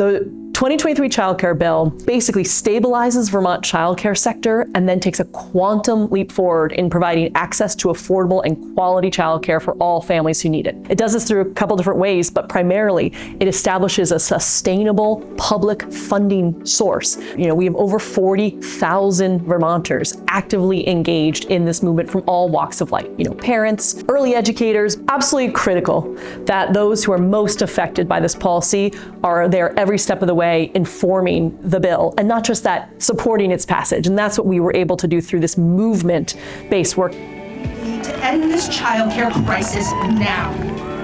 The 2023 childcare bill basically stabilizes Vermont childcare sector and then takes a quantum leap forward in providing access to affordable and quality childcare for all families who need it. It does this through a couple different ways, but primarily it establishes a sustainable public funding source. We have over 40,000 Vermonters actively engaged in this movement from all walks of life. Parents, early educators, absolutely critical that those who are most affected by this policy are there every step of the way informing the bill, and not just that, supporting its passage. And that's what we were able to do through this movement-based work. We need to end this childcare crisis now.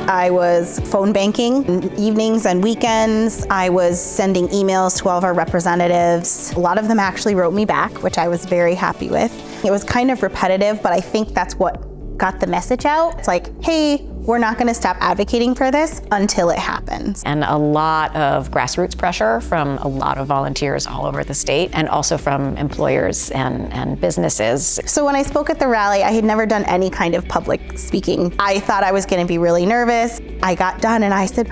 I was phone banking evenings and weekends. I was sending emails to all of our representatives. A lot of them actually wrote me back, which I was very happy with. It was kind of repetitive, but I think that's what got the message out. It's like, hey, we're not going to stop advocating for this until it happens. And a lot of grassroots pressure from a lot of volunteers all over the state, and also from employers and businesses. So when I spoke at the rally, I had never done any kind of public speaking. I thought I was going to be really nervous. I got done and I said,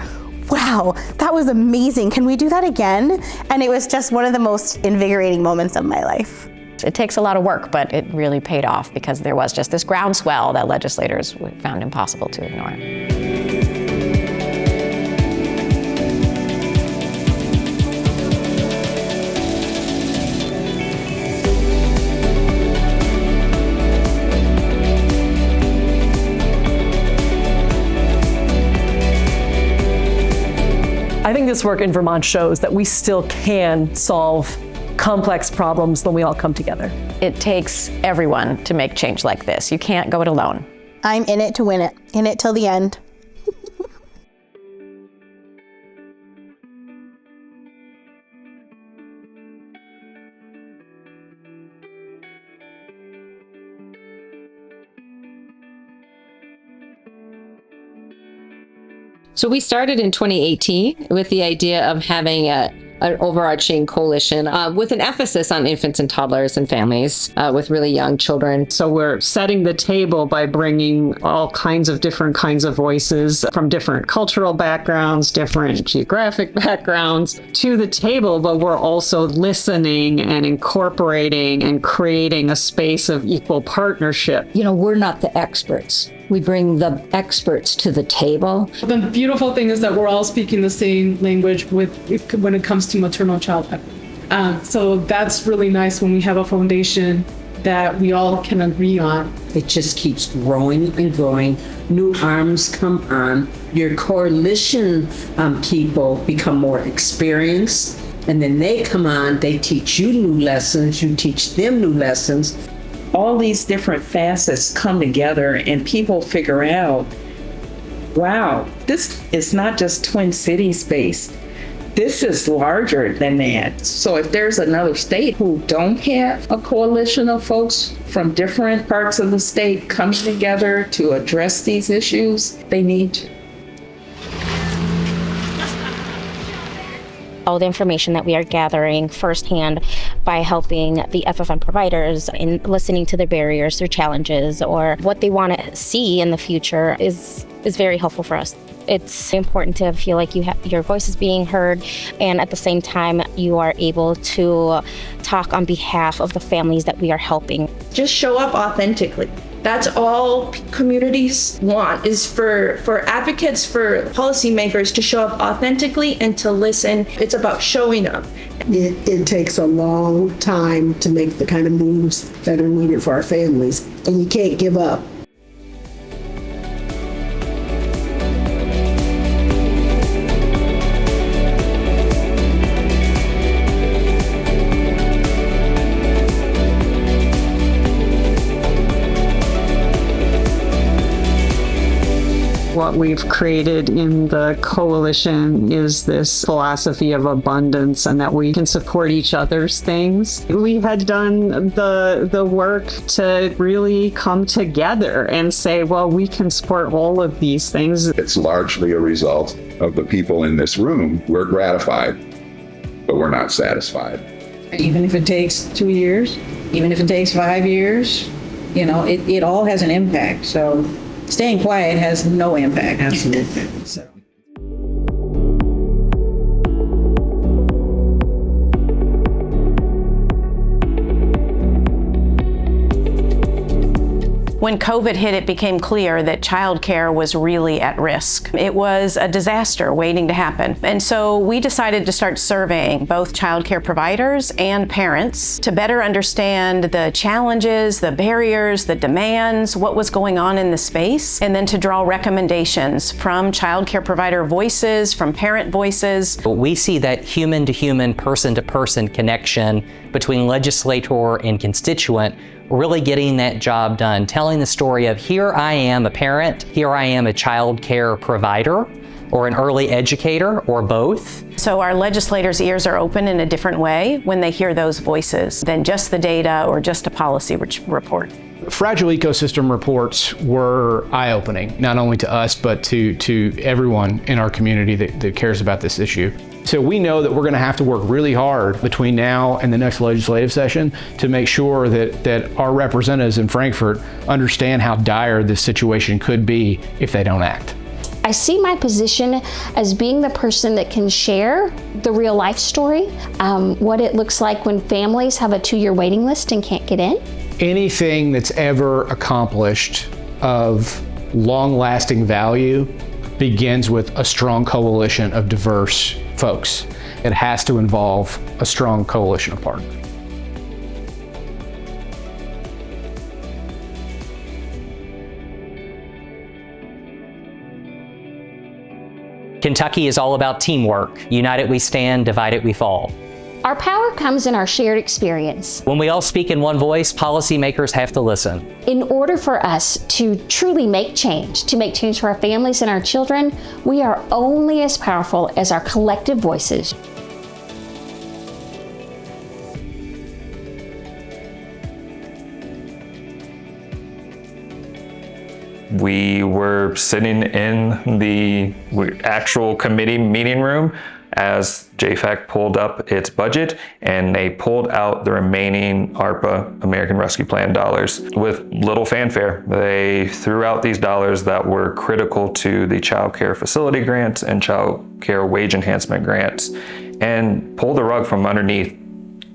wow, that was amazing. Can we do that again? And it was just one of the most invigorating moments of my life. It takes a lot of work, but it really paid off because there was just this groundswell that legislators found impossible to ignore. I think this work in Vermont shows that we still can solve complex problems when we all come together. It takes everyone to make change like this. You can't go it alone. I'm in it to win it, in it till the end. So we started in 2018 with the idea of having an overarching coalition with an emphasis on infants and toddlers and families with really young children. So we're setting the table by bringing all kinds of different kinds of voices from different cultural backgrounds, different geographic backgrounds to the table, but we're also listening and incorporating and creating a space of equal partnership. We're not the experts. We bring the experts to the table. The beautiful thing is that we're all speaking the same language when it comes to maternal child equity. So that's really nice when we have a foundation that we all can agree on. It just keeps growing and growing. New arms come on. Your coalition people become more experienced, and then they come on, they teach you new lessons, you teach them new lessons. All these different facets come together and people figure out, wow, this is not just Twin Cities based. This is larger than that. So if there's another state who don't have a coalition of folks from different parts of the state coming together to address these issues, they need to. All the information that we are gathering firsthand by helping the FFN providers in listening to their barriers, their challenges, or what they want to see in the future is very helpful for us. It's important to feel like your voice is being heard, and at the same time, you are able to talk on behalf of the families that we are helping. Just show up authentically. That's all communities want, is for advocates, for policymakers to show up authentically and to listen. It's about showing up. It takes a long time to make the kind of moves that are needed for our families, and you can't give up. What we've created in the coalition is this philosophy of abundance and that we can support each other's things. We had done the work to really come together and say, well, we can support all of these things. It's largely a result of the people in this room. We're gratified, but we're not satisfied. Even if it takes 2 years, even if it takes 5 years, it all has an impact. So staying quiet has no impact. Absolutely. So. When COVID hit, it became clear that childcare was really at risk. It was a disaster waiting to happen. And so we decided to start surveying both childcare providers and parents to better understand the challenges, the barriers, the demands, what was going on in the space, and then to draw recommendations from childcare provider voices, from parent voices. We see that human-to-human, person-to-person connection between legislator and constituent really getting that job done, telling the story of here I am a parent, here I am a child care provider, or an early educator, or both. So our legislators' ears are open in a different way when they hear those voices than just the data or just a policy report. Fragile ecosystem reports were eye-opening, not only to us, but to everyone in our community that cares about this issue. So we know that we're going to have to work really hard between now and the next legislative session to make sure that our representatives in Frankfort understand how dire this situation could be if they don't act. I see my position as being the person that can share the real life story, what it looks like when families have a 2-year waiting list and can't get in. Anything that's ever accomplished of long-lasting value begins with a strong coalition of diverse folks. It has to involve a strong coalition of partners. Kentucky is all about teamwork. United we stand, divided we fall. Our power comes in our shared experience. When we all speak in one voice, policymakers have to listen. In order for us to truly make change, to make change for our families and our children, we are only as powerful as our collective voices. We were sitting in the actual committee meeting room as JFAC pulled up its budget, and they pulled out the remaining ARPA, American Rescue Plan dollars, with little fanfare. They threw out these dollars that were critical to the child care facility grants and child care wage enhancement grants, and pulled the rug from underneath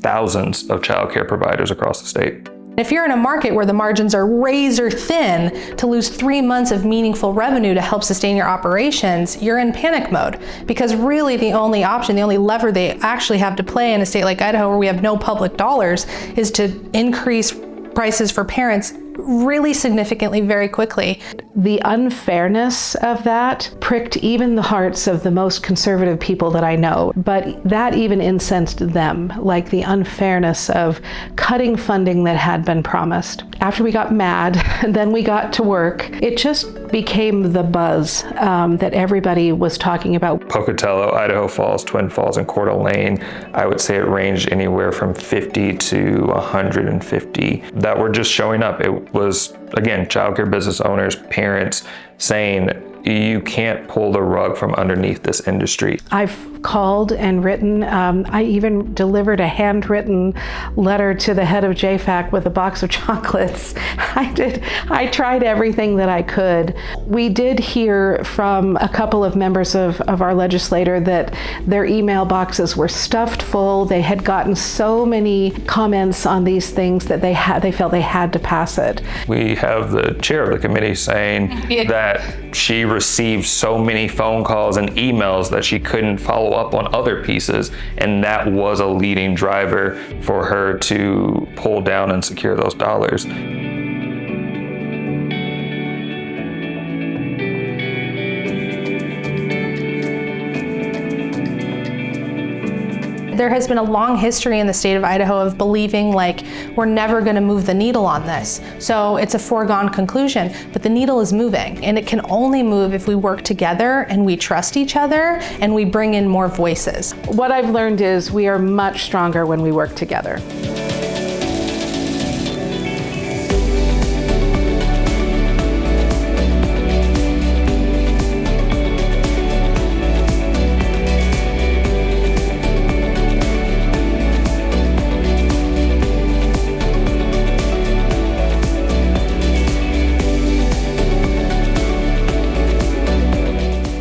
thousands of child care providers across the state. If you're in a market where the margins are razor thin, to lose 3 months of meaningful revenue to help sustain your operations, you're in panic mode. Because really the only option, the only lever they actually have to play in a state like Idaho where we have no public dollars is to increase prices for parents really significantly, very quickly. The unfairness of that pricked even the hearts of the most conservative people that I know, but that even incensed them, like the unfairness of cutting funding that had been promised. After we got mad, and then we got to work, it just became the buzz that everybody was talking about. Pocatello, Idaho Falls, Twin Falls, and Coeur d'Alene, I would say it ranged anywhere from 50 to 150 that were just showing up. It was, again, childcare business owners, parents saying, you can't pull the rug from underneath this industry. I've called and written. I even delivered a handwritten letter to the head of JFAC with a box of chocolates. I tried everything that I could. We did hear from a couple of members of our legislature that their email boxes were stuffed full. They had gotten so many comments on these things that they felt they had to pass it. We have the chair of the committee saying that she received so many phone calls and emails that she couldn't follow up on other pieces, and that was a leading driver for her to pull down and secure those dollars. There has been a long history in the state of Idaho of believing like we're never going to move the needle on this. So it's a foregone conclusion, but the needle is moving, and it can only move if we work together and we trust each other and we bring in more voices. What I've learned is we are much stronger when we work together.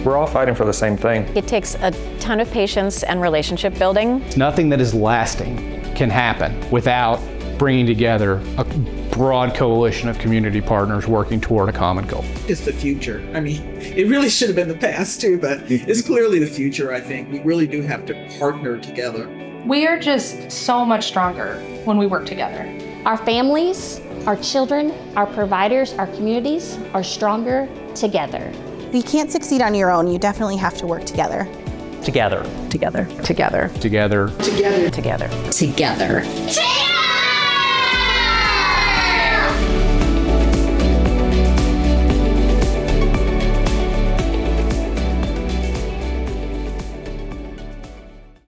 We're all fighting for the same thing. It takes a ton of patience and relationship building. Nothing that is lasting can happen without bringing together a broad coalition of community partners working toward a common goal. It's the future. I mean, it really should have been the past too, but it's clearly the future, I think. We really do have to partner together. We are just so much stronger when we work together. Our families, our children, our providers, our communities are stronger together. You can't succeed on your own. You definitely have to work together. Together. Together. Together. Together. Together. Together. Together.